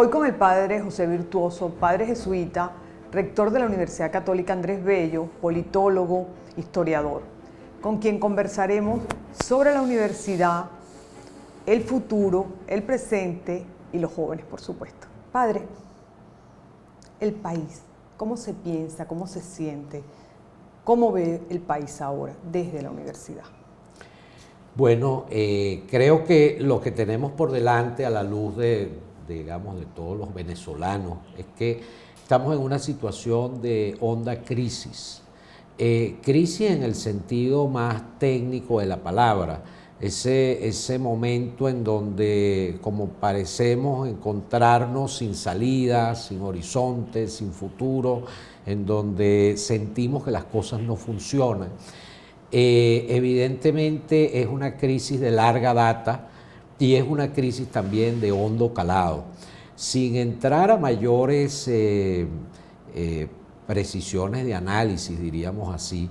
Hoy con el padre José Virtuoso, padre jesuita, rector de la Universidad Católica Andrés Bello, politólogo, historiador, con quien conversaremos sobre la universidad, el futuro, el presente y los jóvenes, por supuesto. Padre, el país, ¿cómo se piensa, cómo se siente, cómo ve el país ahora desde la universidad? Bueno, creo que lo que tenemos por delante a la luz digamos, de todos los venezolanos es que estamos en una situación de honda crisis. Crisis en el sentido más técnico de la palabra, ese momento en donde como parecemos encontrarnos sin salida, sin horizonte, sin futuro, en donde sentimos que las cosas no funcionan. Evidentemente es una crisis de larga data y es una crisis también de hondo calado. Sin entrar a mayores precisiones de análisis, diríamos así,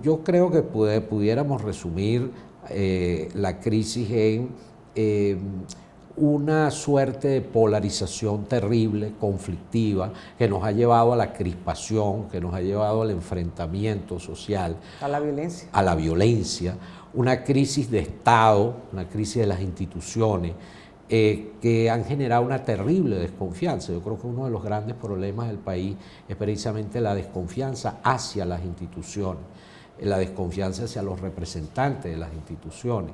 yo creo que pudiéramos resumir la crisis en una suerte de polarización terrible, conflictiva, que nos ha llevado a la crispación, que nos ha llevado al enfrentamiento social. A la violencia. A la violencia, una crisis de Estado, una crisis de las instituciones, que han generado una terrible desconfianza. Yo creo que uno de los grandes problemas del país es precisamente la desconfianza hacia las instituciones, la desconfianza hacia los representantes de las instituciones.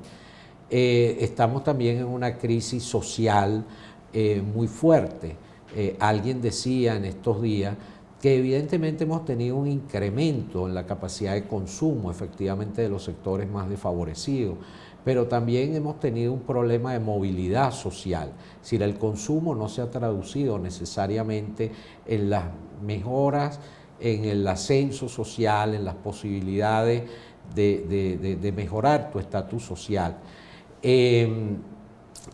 Estamos también en una crisis social muy fuerte. Alguien decía en estos días que evidentemente hemos tenido un incremento en la capacidad de consumo, efectivamente, de los sectores más desfavorecidos, pero también hemos tenido un problema de movilidad social. Es decir, el consumo no se ha traducido necesariamente en las mejoras, en el ascenso social, en las posibilidades de mejorar tu estatus social.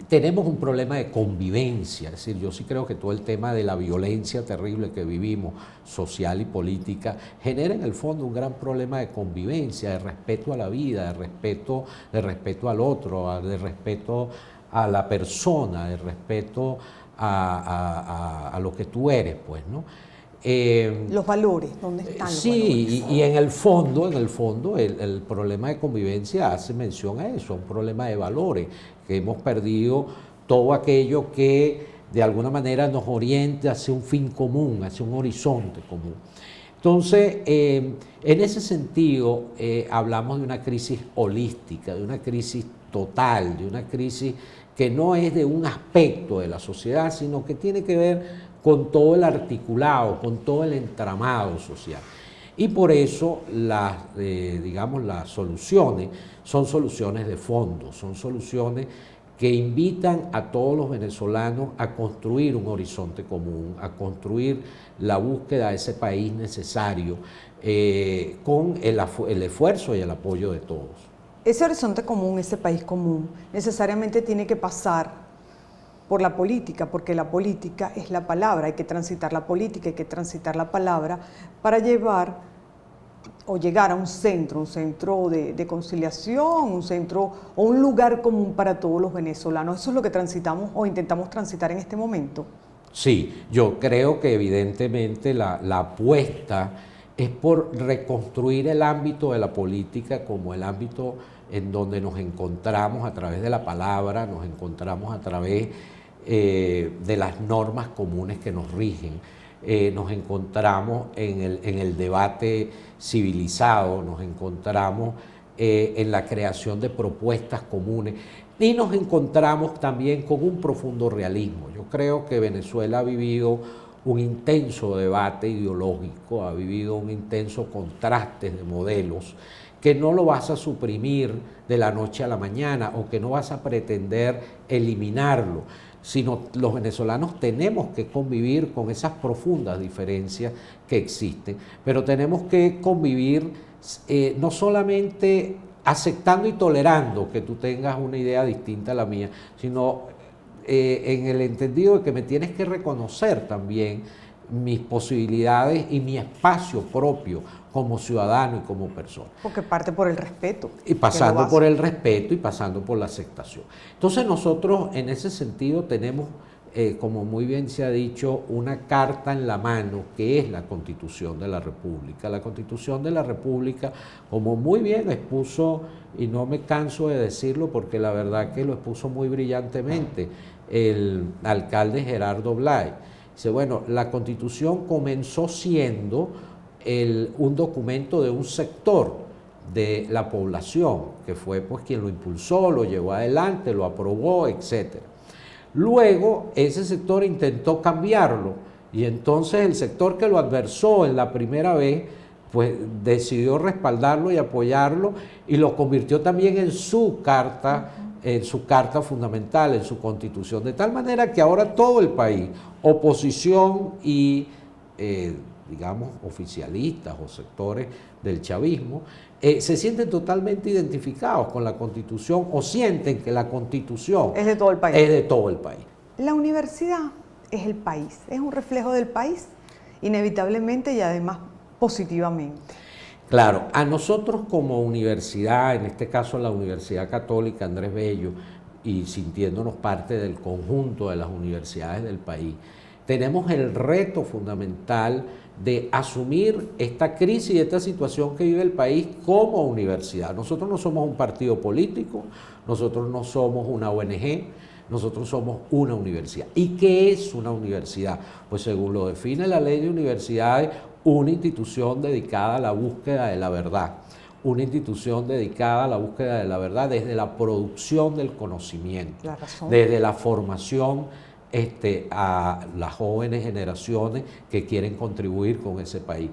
Tenemos un problema de convivencia, es decir, yo sí creo que todo el tema de la violencia terrible que vivimos, social y política, genera en el fondo un gran problema de convivencia, de respeto a la vida, de respeto al otro, de respeto a la persona, de respeto a lo que tú eres, pues, ¿no? Los valores, ¿dónde están los valores? Sí, y en el fondo, el problema de convivencia hace mención a eso, un problema de valores, que hemos perdido todo aquello que de alguna manera nos oriente hacia un fin común, hacia un horizonte común. Entonces, en ese sentido, hablamos de una crisis holística, de una crisis total, de una crisis que no es de un aspecto de la sociedad, sino que tiene que ver con todo el articulado, con todo el entramado social. Y por eso digamos, las soluciones son soluciones de fondo, son soluciones que invitan a todos los venezolanos a construir un horizonte común, a construir la búsqueda de ese país necesario, con el esfuerzo y el apoyo de todos. Ese horizonte común, ese país común, necesariamente tiene que pasar por la política, porque la política es la palabra, hay que transitar la política, hay que transitar la palabra para llevar o llegar a un centro de conciliación, un centro o un lugar común para todos los venezolanos. Eso es lo que transitamos o intentamos transitar en este momento. Sí, yo creo que evidentemente la apuesta es por reconstruir el ámbito de la política como el ámbito en donde nos encontramos a través de la palabra, nos encontramos a través de las normas comunes que nos rigen, nos encontramos en el debate civilizado, nos encontramos en la creación de propuestas comunes y nos encontramos también con un profundo realismo. Yo creo que Venezuela ha vivido un intenso debate ideológico, ha vivido un intenso contraste de modelos que no lo vas a suprimir de la noche a la mañana o que no vas a pretender eliminarlo, sino los venezolanos tenemos que convivir con esas profundas diferencias que existen, pero tenemos que convivir no solamente aceptando y tolerando que tú tengas una idea distinta a la mía, sino en el entendido de que me tienes que reconocer también mis posibilidades y mi espacio propio como ciudadano y como persona. Porque parte por el respeto. Y pasando por el respeto y pasando por la aceptación. Entonces nosotros en ese sentido tenemos como muy bien se ha dicho, una carta en la mano que es la Constitución de la República. La Constitución de la República, como muy bien expuso, y no me canso de decirlo porque la verdad que lo expuso muy brillantemente el alcalde Gerardo Blay. Dice, bueno, la Constitución comenzó siendo un documento de un sector de la población, que fue pues quien lo impulsó, lo llevó adelante, lo aprobó, etcétera. Luego ese sector intentó cambiarlo y entonces el sector que lo adversó en la primera vez pues decidió respaldarlo y apoyarlo y lo convirtió también en su carta fundamental, en su constitución, de tal manera que ahora todo el país, oposición y digamos oficialistas o sectores del chavismo, se sienten totalmente identificados con la Constitución o sienten que la Constitución es de todo el país. Es de todo el país. La universidad es el país, es un reflejo del país, inevitablemente y además positivamente. Claro, a nosotros como universidad, en este caso la Universidad Católica Andrés Bello, y sintiéndonos parte del conjunto de las universidades del país, tenemos el reto fundamental de asumir esta crisis y esta situación que vive el país como universidad. Nosotros no somos un partido político, nosotros no somos una ONG, nosotros somos una universidad. ¿Y qué es una universidad? Pues según lo define la ley de universidades, una institución dedicada a la búsqueda de la verdad, una institución dedicada a la búsqueda de la verdad desde la producción del conocimiento, desde la formación a las jóvenes generaciones que quieren contribuir con ese país.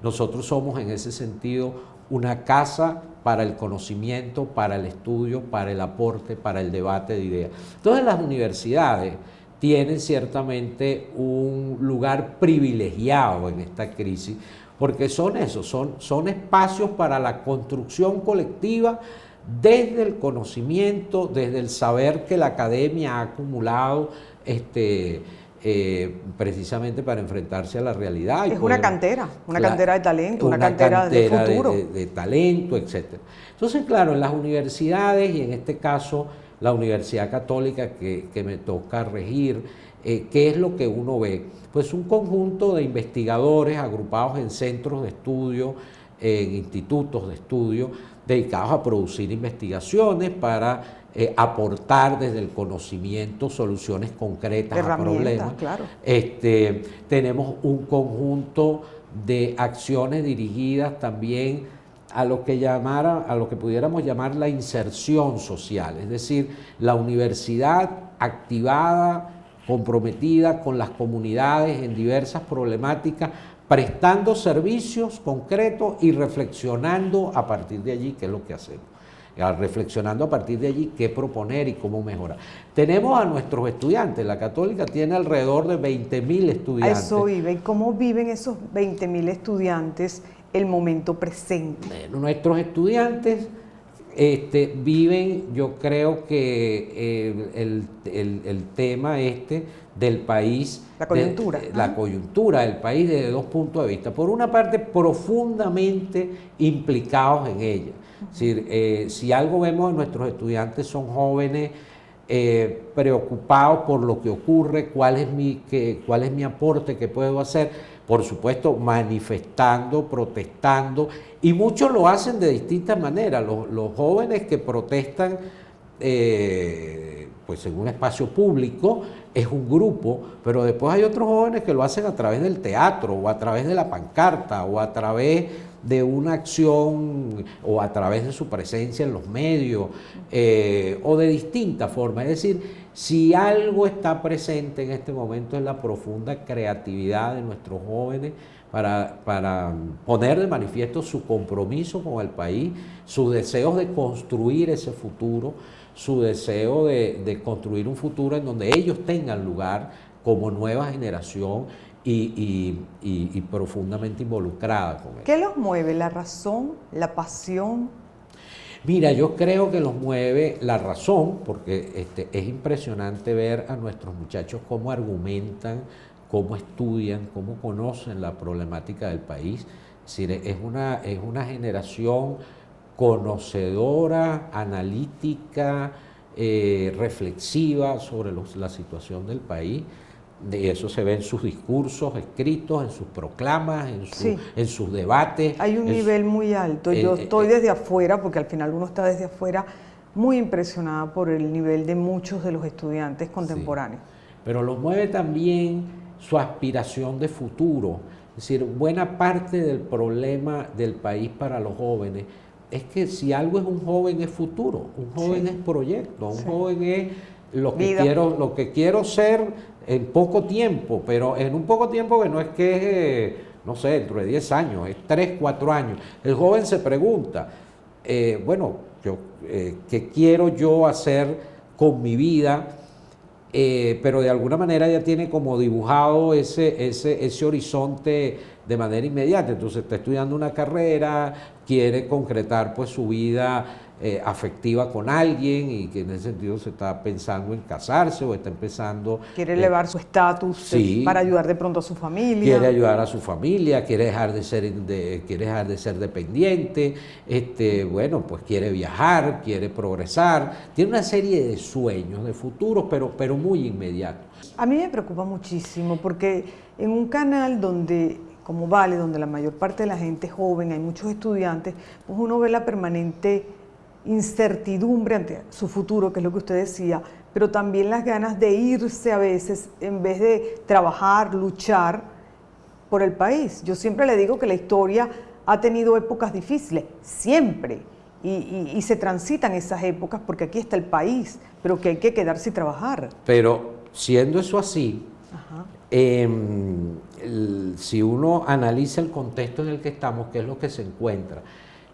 Nosotros somos en ese sentido una casa para el conocimiento, para el estudio, para el aporte, para el debate de ideas. Entonces las universidades tienen ciertamente un lugar privilegiado en esta crisis, porque son eso, son espacios para la construcción colectiva desde el conocimiento, desde el saber que la academia ha acumulado precisamente para enfrentarse a la realidad. Es una cantera de talento, una cantera de futuro. De talento, etc. Entonces, claro, en las universidades, y en este caso la Universidad Católica que me toca regir, ¿qué es lo que uno ve? Pues un conjunto de investigadores agrupados en centros de estudio, en institutos de estudio, dedicados a producir investigaciones para aportar desde el conocimiento soluciones concretas a problemas. Claro. Tenemos un conjunto de acciones dirigidas también a lo que pudiéramos llamar la inserción social, es decir, la universidad activada, comprometida con las comunidades en diversas problemáticas, prestando servicios concretos y reflexionando a partir de allí qué es lo que hacemos. Reflexionando a partir de allí qué proponer y cómo mejorar. Tenemos a nuestros estudiantes, la Católica tiene alrededor de 20.000 estudiantes. A eso vive. ¿Cómo viven esos 20.000 estudiantes el momento presente? Bueno, nuestros estudiantes viven, yo creo que el tema del país, la coyuntura. La coyuntura del país desde dos puntos de vista. Por una parte, profundamente implicados en ella. Es decir, si algo vemos en nuestros estudiantes son jóvenes preocupados por lo que ocurre, cuál es mi aporte que puedo hacer, por supuesto manifestando, protestando, y muchos lo hacen de distintas maneras. Los jóvenes que protestan pues en un espacio público es un grupo, pero después hay otros jóvenes que lo hacen a través del teatro o a través de la pancarta o a través de una acción o a través de su presencia en los medios o de distintas formas. Es decir, si algo está presente en este momento es la profunda creatividad de nuestros jóvenes para poner de manifiesto su compromiso con el país, sus deseos de construir ese futuro, su deseo de construir un futuro en donde ellos tengan lugar como nueva generación y profundamente involucrada con él. ¿Qué los mueve? ¿La razón? ¿La pasión? Mira, yo creo que los mueve la razón, porque es impresionante ver a nuestros muchachos cómo argumentan, cómo estudian, cómo conocen la problemática del país. Es decir, es una generación conocedora, analítica, reflexiva sobre la situación del país. De eso se ve en sus discursos escritos, en sus proclamas, Sí. en sus debates. Hay un nivel muy alto. Yo estoy desde afuera, porque al final uno está desde afuera, muy impresionada por el nivel de muchos de los estudiantes contemporáneos. Sí. Pero lo mueve también su aspiración de futuro. Es decir, buena parte del problema del país para los jóvenes es que si algo es un joven es futuro, un joven es proyecto, un joven es lo que quiero ser en poco tiempo, pero en un poco tiempo que no es que, no sé, dentro de 10 años, es 3, 4 años. El joven se pregunta, ¿qué quiero yo hacer con mi vida? Pero de alguna manera ya tiene como dibujado ese horizonte de manera inmediata. Entonces está estudiando una carrera, quiere concretar pues su vida afectiva con alguien, y que en ese sentido se está pensando en casarse o está empezando... Quiere elevar su estatus sí, para ayudar de pronto a su familia. Quiere ayudar a su familia, quiere dejar de ser dependiente, bueno, pues quiere viajar, quiere progresar, tiene una serie de sueños, de futuros, pero muy inmediatos. A mí me preocupa muchísimo porque en un canal donde, como Vale, donde la mayor parte de la gente es joven, hay muchos estudiantes, pues uno ve la permanente incertidumbre ante su futuro, que es lo que usted decía, pero también las ganas de irse a veces en vez de trabajar, luchar por el país. Yo siempre le digo que la historia ha tenido épocas difíciles, siempre, y se transitan esas épocas porque aquí está el país, pero que hay que quedarse y trabajar. Pero siendo eso así, si uno analiza el contexto en el que estamos, ¿qué es lo que se encuentra?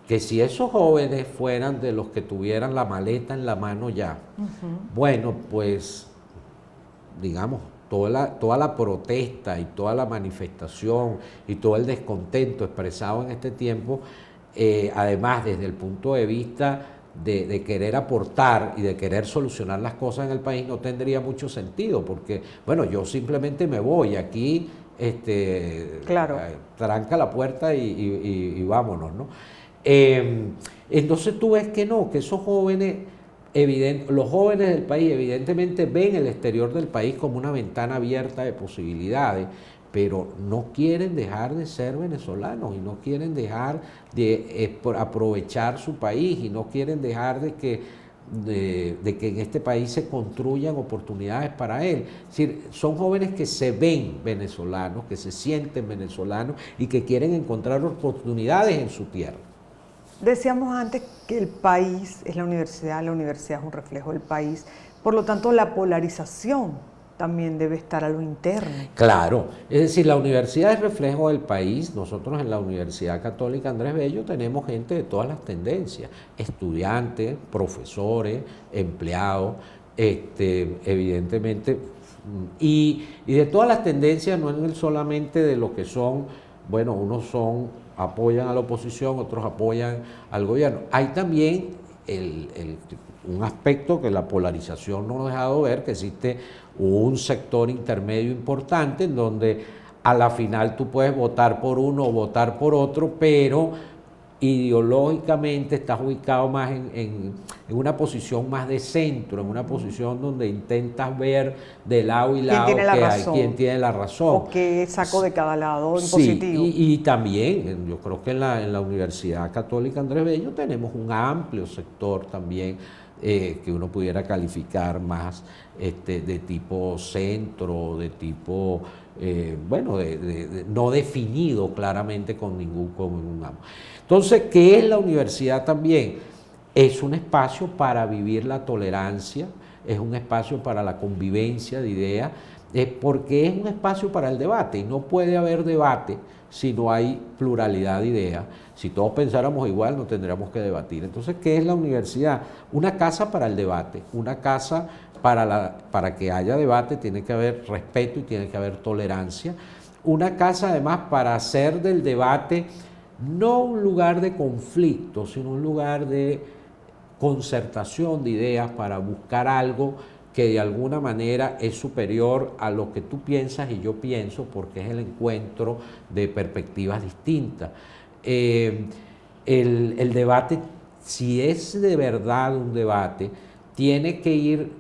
Que si esos jóvenes fueran de los que tuvieran la maleta en la mano ya, bueno, pues, digamos, toda la protesta y toda la manifestación y todo el descontento expresado en este tiempo, además desde el punto de vista de querer aportar y de querer solucionar las cosas en el país, no tendría mucho sentido, porque, bueno, yo simplemente me voy aquí, claro, tranca la puerta y vámonos, ¿no? Entonces tú ves que no, que esos jóvenes, los jóvenes del país evidentemente ven el exterior del país como una ventana abierta de posibilidades, pero no quieren dejar de ser venezolanos y no quieren dejar de aprovechar su país y no quieren dejar de que en este país se construyan oportunidades para él. Es decir, son jóvenes que se ven venezolanos, que se sienten venezolanos y que quieren encontrar oportunidades en su tierra. Decíamos antes que el país es la universidad es un reflejo del país, por lo tanto la polarización también debe estar a lo interno. Claro, es decir, la universidad es reflejo del país. Nosotros en la Universidad Católica Andrés Bello tenemos gente de todas las tendencias, estudiantes, profesores, empleados, evidentemente, y de todas las tendencias, no es solamente de lo que son, bueno, unos apoyan a la oposición, otros apoyan al gobierno. Hay también un aspecto que la polarización no ha dejado ver, que existe un sector intermedio importante en donde a la final tú puedes votar por uno o votar por otro, pero ideológicamente estás ubicado más en una posición más de centro, en una posición donde intentas ver de lado y lado quién tiene la razón. O qué saco de cada lado en sí, positivo. Y también, yo creo que en la Universidad Católica Andrés Bello tenemos un amplio sector también que uno pudiera calificar más de tipo centro, de tipo, no definido claramente con ningún ambos. Entonces, ¿qué es la universidad también? Es un espacio para vivir la tolerancia, es un espacio para la convivencia de ideas, porque es un espacio para el debate, y no puede haber debate si no hay pluralidad de ideas. Si todos pensáramos igual, no tendríamos que debatir. Entonces, ¿qué es la universidad? Una casa para el debate, una casa para que haya debate, tiene que haber respeto y tiene que haber tolerancia. Una casa, además, para hacer del debate no un lugar de conflicto, sino un lugar de concertación de ideas para buscar algo que de alguna manera es superior a lo que tú piensas y yo pienso, porque es el encuentro de perspectivas distintas. El debate, si es de verdad un debate, tiene que ir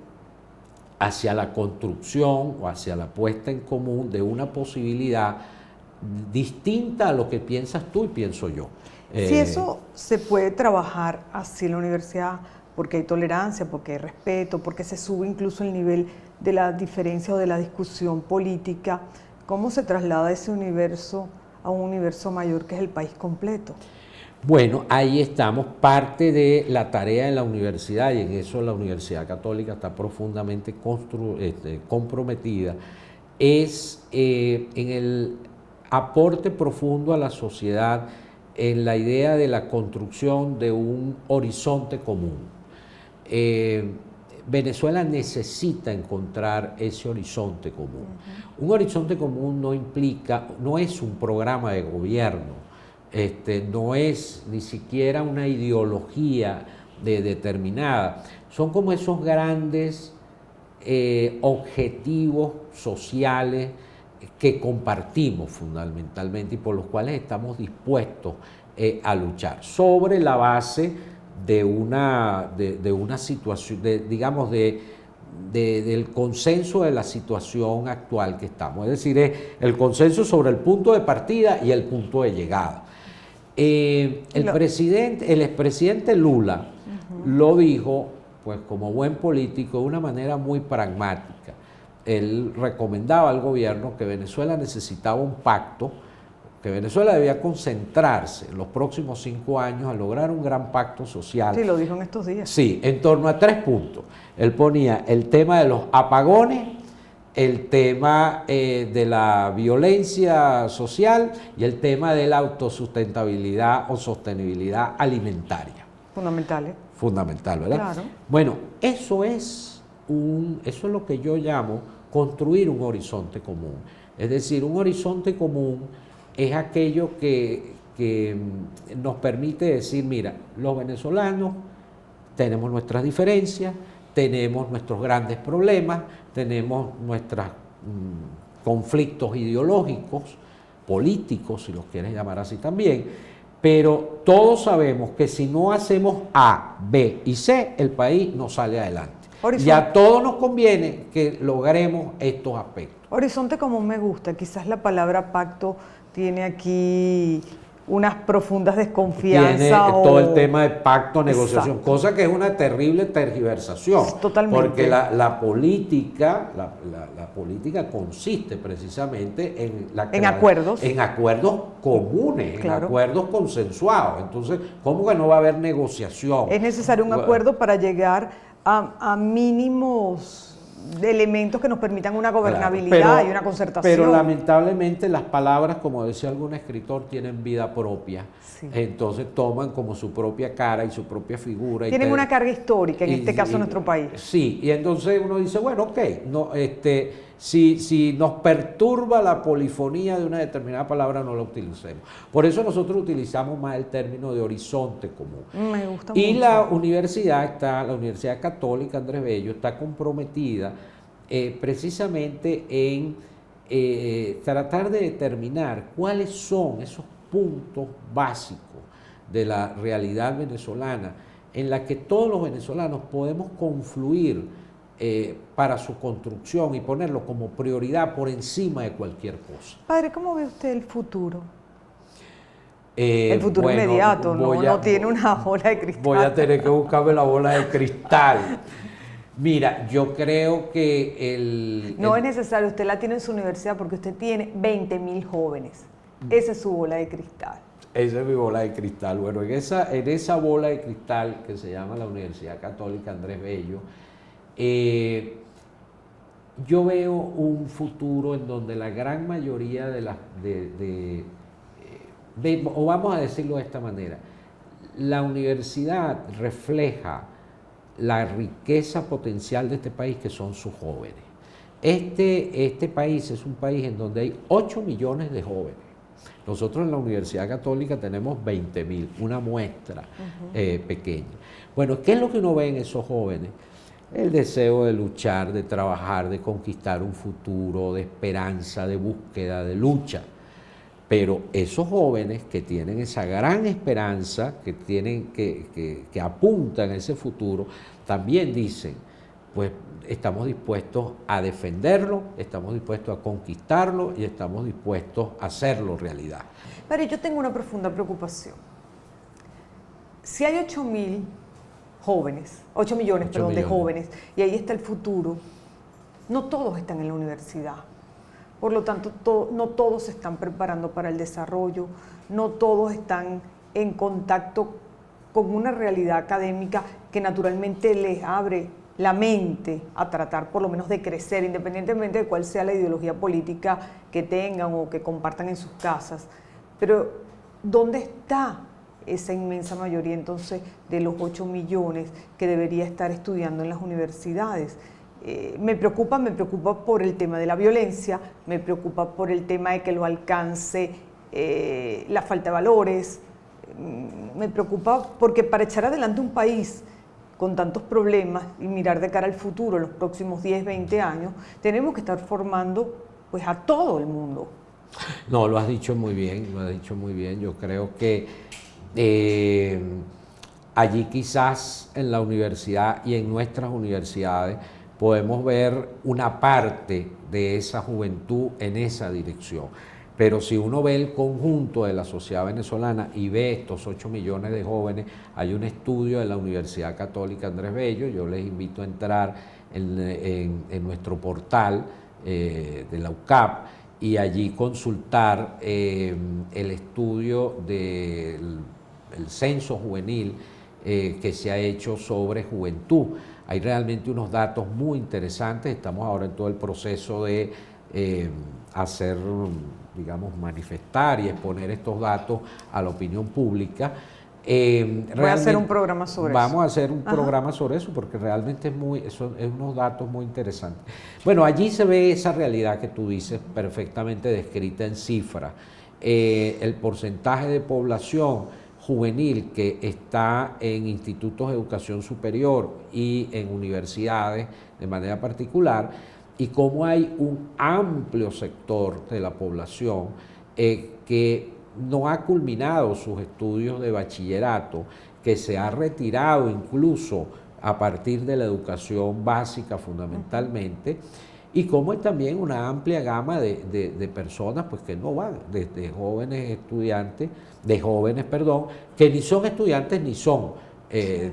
hacia la construcción o hacia la puesta en común de una posibilidad distinta a lo que piensas tú y pienso yo. Si eso se puede trabajar así en la universidad, porque hay tolerancia, porque hay respeto, porque se sube incluso el nivel de la diferencia o de la discusión política, ¿cómo se traslada ese universo a un universo mayor que es el país completo? Bueno, ahí estamos, parte de la tarea de la universidad, y en eso la Universidad Católica está profundamente comprometida, es en el aporte profundo a la sociedad, en la idea de la construcción de un horizonte común. Venezuela necesita encontrar ese horizonte común. Un horizonte común no es un programa de gobierno, no es ni siquiera una ideología determinada, son como esos grandes objetivos sociales que compartimos fundamentalmente y por los cuales estamos dispuestos a luchar, sobre la base de una situación, digamos, del consenso de la situación actual que estamos, es decir, es el consenso sobre el punto de partida y el punto de llegada. El expresidente Lula lo dijo, pues como buen político, de una manera muy pragmática. Él recomendaba al gobierno que Venezuela necesitaba un pacto, que Venezuela debía concentrarse en los próximos 5 años a lograr un gran pacto social. Sí, lo dijo en estos días. Sí, en torno a 3 puntos. Él ponía el tema de los apagones, el tema de la violencia social y el tema de la autosustentabilidad o sostenibilidad alimentaria. Fundamentales. Fundamental, ¿verdad? Claro. Bueno, eso es lo que yo llamo construir un horizonte común. Es decir, un horizonte común es aquello que nos permite decir, mira, los venezolanos tenemos nuestras diferencias, tenemos nuestros grandes problemas, tenemos nuestros conflictos ideológicos, políticos, si los quieres llamar así también, pero todos sabemos que si no hacemos A, B y C, el país no sale adelante. Y a todos nos conviene que logremos estos aspectos. Horizonte común me gusta, quizás la palabra pacto tiene aquí unas profundas desconfianzas. Tiene todo el tema de pacto, negociación, exacto, cosa que es una terrible tergiversación. Totalmente. Porque la política consiste precisamente en acuerdos. En acuerdos comunes, claro, en acuerdos consensuados. Entonces, ¿cómo que no va a haber negociación? Es necesario un acuerdo para llegar a mínimos de elementos que nos permitan una gobernabilidad, claro, y una concertación. Pero lamentablemente las palabras, como decía algún escritor, tienen vida propia. Sí. Entonces toman como su propia cara y su propia figura. Tienen una carga histórica, en este caso en nuestro país. Sí, y entonces uno dice, bueno, ok, no, si nos perturba la polifonía de una determinada palabra, no la utilicemos. Por eso nosotros utilizamos más el término de horizonte común. Me gusta y mucho. La Universidad Católica Andrés Bello está comprometida precisamente en tratar de determinar cuáles son esos puntos básicos de la realidad venezolana en la que todos los venezolanos podemos confluir para su construcción y ponerlo como prioridad por encima de cualquier cosa. Padre, ¿cómo ve usted el futuro? El futuro inmediato, no tiene una bola de cristal. Voy a tener que buscarme la bola de cristal. Mira, yo creo que no es necesario, usted la tiene en su universidad porque usted tiene 20.000 jóvenes. Esa es su bola de cristal. Esa es mi bola de cristal. Bueno, en esa bola de cristal que se llama la Universidad Católica Andrés Bello, yo veo un futuro en donde la gran mayoría o vamos a decirlo de esta manera, la universidad refleja la riqueza potencial de este país, que son sus jóvenes. Este país es un país en donde hay 8 millones de jóvenes. Nosotros en la Universidad Católica tenemos 20.000, una muestra pequeña. Bueno, ¿qué es lo que uno ve en esos jóvenes? El deseo de luchar, de trabajar, de conquistar un futuro, de esperanza, de búsqueda, de lucha. Pero esos jóvenes que tienen esa gran esperanza, que apuntan a ese futuro, también dicen, pues estamos dispuestos a defenderlo, estamos dispuestos a conquistarlo y estamos dispuestos a hacerlo realidad. Pero yo tengo una profunda preocupación. Si hay 8 millones, de jóvenes, y ahí está el futuro, no todos están en la universidad. Por lo tanto, no todos se están preparando para el desarrollo, no todos están en contacto con una realidad académica que naturalmente les abre la mente a tratar por lo menos de crecer, independientemente de cuál sea la ideología política que tengan o que compartan en sus casas. Pero, ¿dónde está esa inmensa mayoría entonces de los 8 millones que debería estar estudiando en las universidades? Me preocupa por el tema de la violencia, me preocupa por el tema de que lo alcance la falta de valores, me preocupa porque para echar adelante un país con tantos problemas y mirar de cara al futuro, los próximos 10, 20 años, tenemos que estar formando pues a todo el mundo. No, lo has dicho muy bien, lo has dicho muy bien. Yo creo que allí quizás en la universidad y en nuestras universidades podemos ver una parte de esa juventud en esa dirección. Pero si uno ve el conjunto de la sociedad venezolana y ve estos 8 millones de jóvenes, hay un estudio de la Universidad Católica Andrés Bello, yo les invito a entrar en nuestro portal de la UCAP y allí consultar el estudio del censo juvenil que se ha hecho sobre juventud. Hay realmente unos datos muy interesantes, estamos ahora en todo el proceso de hacer, digamos, manifestar y exponer estos datos a la opinión pública. Voy a hacer un programa sobre eso. Vamos a hacer un programa sobre eso porque realmente es unos datos muy interesantes. Bueno, allí se ve esa realidad que tú dices perfectamente descrita en cifras. El porcentaje de población juvenil que está en institutos de educación superior y en universidades de manera particular, y cómo hay un amplio sector de la población que no ha culminado sus estudios de bachillerato, que se ha retirado incluso a partir de la educación básica fundamentalmente, y cómo hay también una amplia gama de personas pues, que no van, desde jóvenes estudiantes, que ni son estudiantes ni son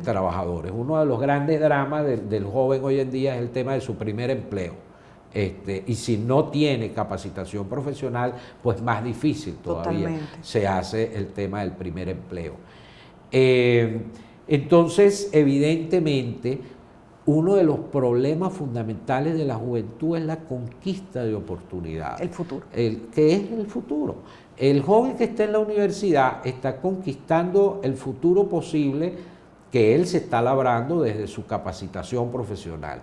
trabajadores. Uno de los grandes dramas del joven hoy en día es el tema de su primer empleo. Y si no tiene capacitación profesional, pues más difícil todavía se hace el tema del primer empleo. Entonces, evidentemente, uno de los problemas fundamentales de la juventud es la conquista de oportunidades. El futuro. ¿Qué es el futuro? El joven que está en la universidad está conquistando el futuro posible que él se está labrando desde su capacitación profesional.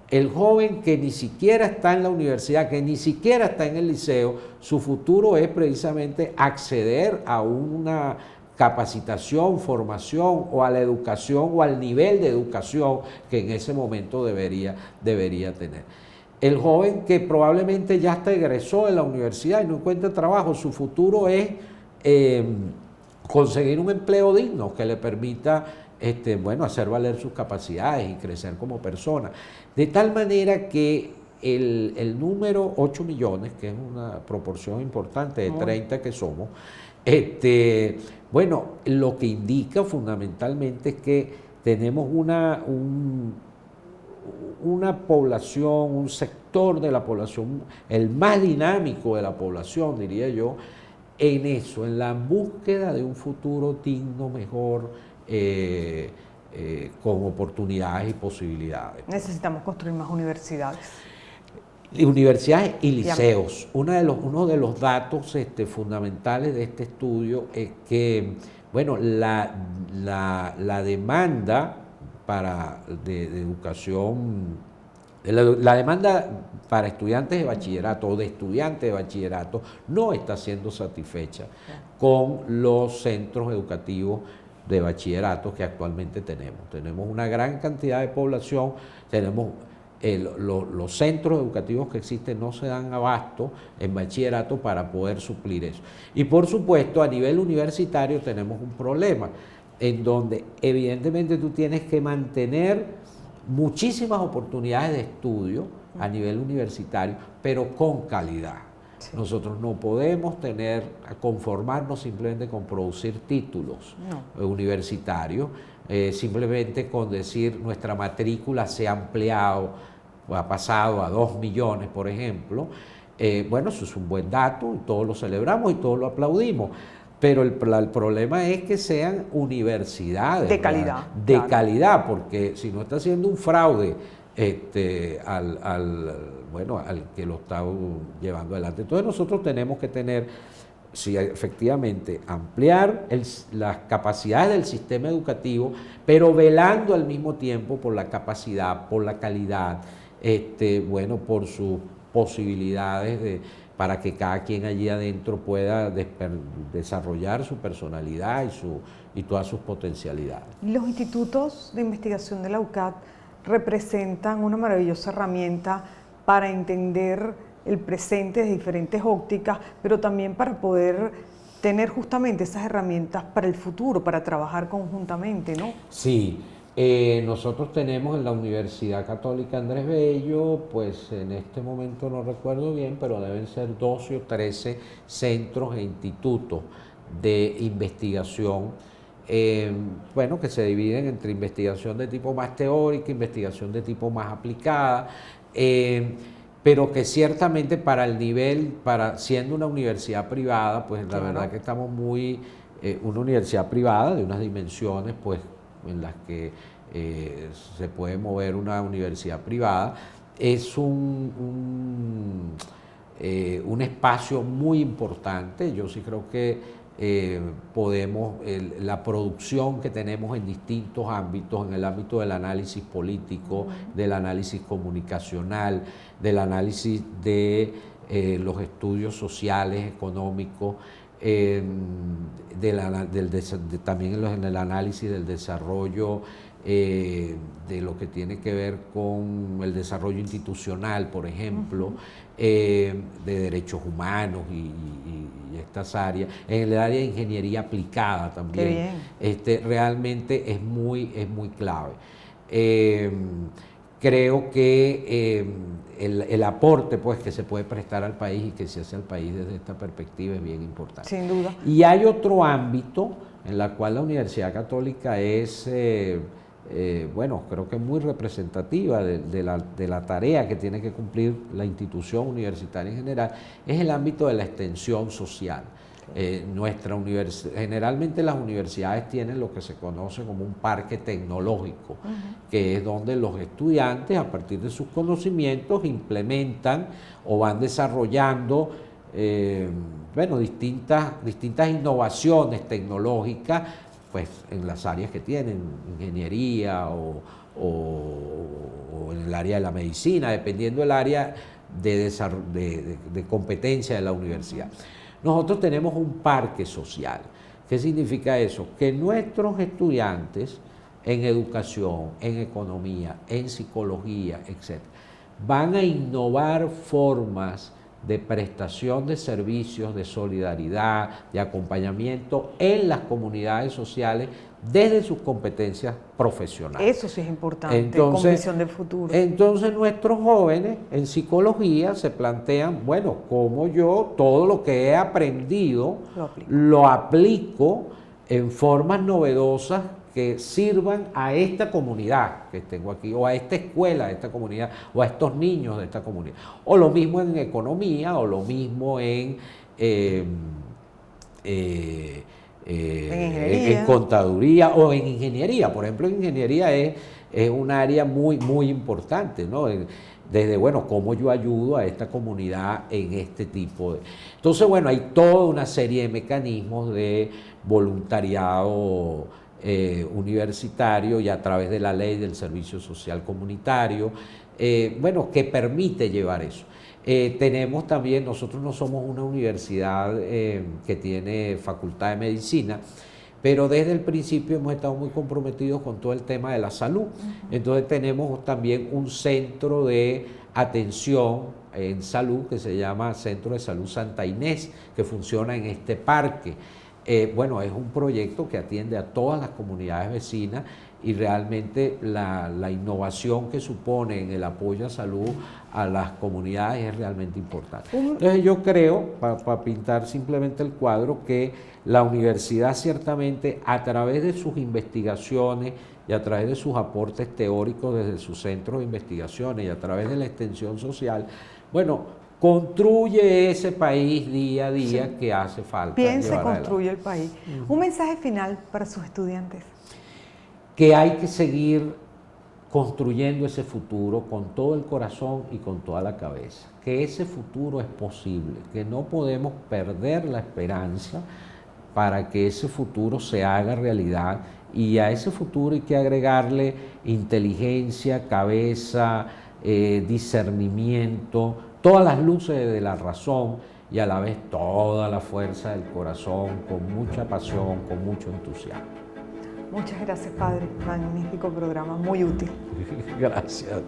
El joven que ni siquiera está en la universidad, que ni siquiera está en el liceo, su futuro es precisamente acceder a una capacitación, formación o a la educación o al nivel de educación que en ese momento debería tener. El joven que probablemente ya hasta egresó de la universidad y no encuentra trabajo, su futuro es conseguir un empleo digno que le permita hacer valer sus capacidades y crecer como persona. De tal manera que el número 8 millones, que es una proporción importante de 30 que somos, lo que indica fundamentalmente es que tenemos una población, un sector de la población, el más dinámico de la población, diría yo, en eso, en la búsqueda de un futuro digno, mejor, con oportunidades y posibilidades. Necesitamos construir más universidades. Universidades y liceos. Uno de los datos fundamentales de este estudio es que, la demanda de educación, la demanda para estudiantes de bachillerato o de estudiantes de bachillerato no está siendo satisfecha con los centros educativos de bachillerato que actualmente tenemos. Tenemos una gran cantidad de población, tenemos los centros educativos que existen no se dan abasto en bachillerato para poder suplir eso. Y por supuesto, a nivel universitario tenemos un problema en donde evidentemente tú tienes que mantener muchísimas oportunidades de estudio a nivel universitario, pero con calidad. Sí. Nosotros no podemos conformarnos simplemente con producir títulos universitarios, simplemente con decir nuestra matrícula se ha ampliado, ha pasado a 2 millones, por ejemplo. Bueno, eso es un buen dato, y todos lo celebramos y todos lo aplaudimos. Pero el problema es que sean universidades de calidad. De claro. calidad, porque si no está haciendo un fraude al que lo está llevando adelante. Entonces nosotros tenemos que tener, sí, efectivamente, ampliar las capacidades del sistema educativo, pero velando al mismo tiempo por la capacidad, por la calidad, por sus posibilidades para que cada quien allí adentro pueda desarrollar su personalidad y todas sus potencialidades. Los institutos de investigación de la UCAT representan una maravillosa herramienta para entender el presente de diferentes ópticas, pero también para poder tener justamente esas herramientas para el futuro, para trabajar conjuntamente, ¿no? Sí. Nosotros tenemos en la Universidad Católica Andrés Bello, pues en este momento no recuerdo bien, pero deben ser 12 o 13 centros e institutos de investigación, que se dividen entre investigación de tipo más teórica, investigación de tipo más aplicada, pero que ciertamente para el nivel, siendo una universidad privada, pues la verdad que estamos una universidad privada de unas dimensiones, pues, en las que se puede mover una universidad privada, es un espacio muy importante. Yo sí creo que la producción que tenemos en distintos ámbitos, en el ámbito del análisis político, del análisis comunicacional, del análisis de los estudios sociales, económicos, también en el análisis del desarrollo, de lo que tiene que ver con el desarrollo institucional, por ejemplo, de derechos humanos y estas áreas, en el área de ingeniería aplicada también. Realmente es muy clave. Creo que el aporte, pues, que se puede prestar al país y que se hace al país desde esta perspectiva es bien importante. Sin duda. Y hay otro ámbito en el cual la Universidad Católica es, creo que muy representativa de la tarea que tiene que cumplir la institución universitaria en general, es el ámbito de la extensión social. Generalmente las universidades tienen lo que se conoce como un parque tecnológico, que es donde los estudiantes, a partir de sus conocimientos, implementan o van desarrollando distintas innovaciones tecnológicas, pues, en las áreas que tienen, ingeniería o en el área de la medicina, dependiendo del área de competencia de la universidad. Nosotros tenemos un parque social. ¿Qué significa eso? Que nuestros estudiantes en educación, en economía, en psicología, etc., van a innovar formas de prestación de servicios, de solidaridad, de acompañamiento en las comunidades sociales desde sus competencias profesionales. Eso sí es importante, con visión del futuro. Entonces nuestros jóvenes en psicología se plantean, bueno, cómo yo todo lo que he aprendido lo aplico en formas novedosas que sirvan a esta comunidad que tengo aquí, o a esta escuela de esta comunidad, o a estos niños de esta comunidad. O lo mismo en economía, o lo mismo en contaduría o en ingeniería. Por ejemplo, en ingeniería es un área muy importante, ¿no? Desde, cómo yo ayudo a esta comunidad en este tipo de... Entonces, hay toda una serie de mecanismos de voluntariado universitario, y a través de la ley del servicio social comunitario, que permite llevar eso. Tenemos también, nosotros no somos una universidad que tiene facultad de medicina, pero desde el principio hemos estado muy comprometidos con todo el tema de la salud. Entonces tenemos también un centro de atención en salud que se llama Centro de Salud Santa Inés, que funciona en este parque. Bueno, es un proyecto que atiende a todas las comunidades vecinas y realmente la innovación que supone en el apoyo a salud a las comunidades es realmente importante. Entonces yo creo, para pintar simplemente el cuadro, que la universidad ciertamente a través de sus investigaciones y a través de sus aportes teóricos desde sus centros de investigaciones y a través de la extensión social, bueno, construye ese país día a día que hace falta. Piensa y construye el país. Un mensaje final para sus estudiantes. Que hay que seguir construyendo ese futuro con todo el corazón y con toda la cabeza, que ese futuro es posible, que no podemos perder la esperanza para que ese futuro se haga realidad, y a ese futuro hay que agregarle inteligencia, cabeza, discernimiento, todas las luces de la razón y a la vez toda la fuerza del corazón, con mucha pasión, con mucho entusiasmo. Muchas gracias, padre. Magnífico programa, muy útil. Gracias.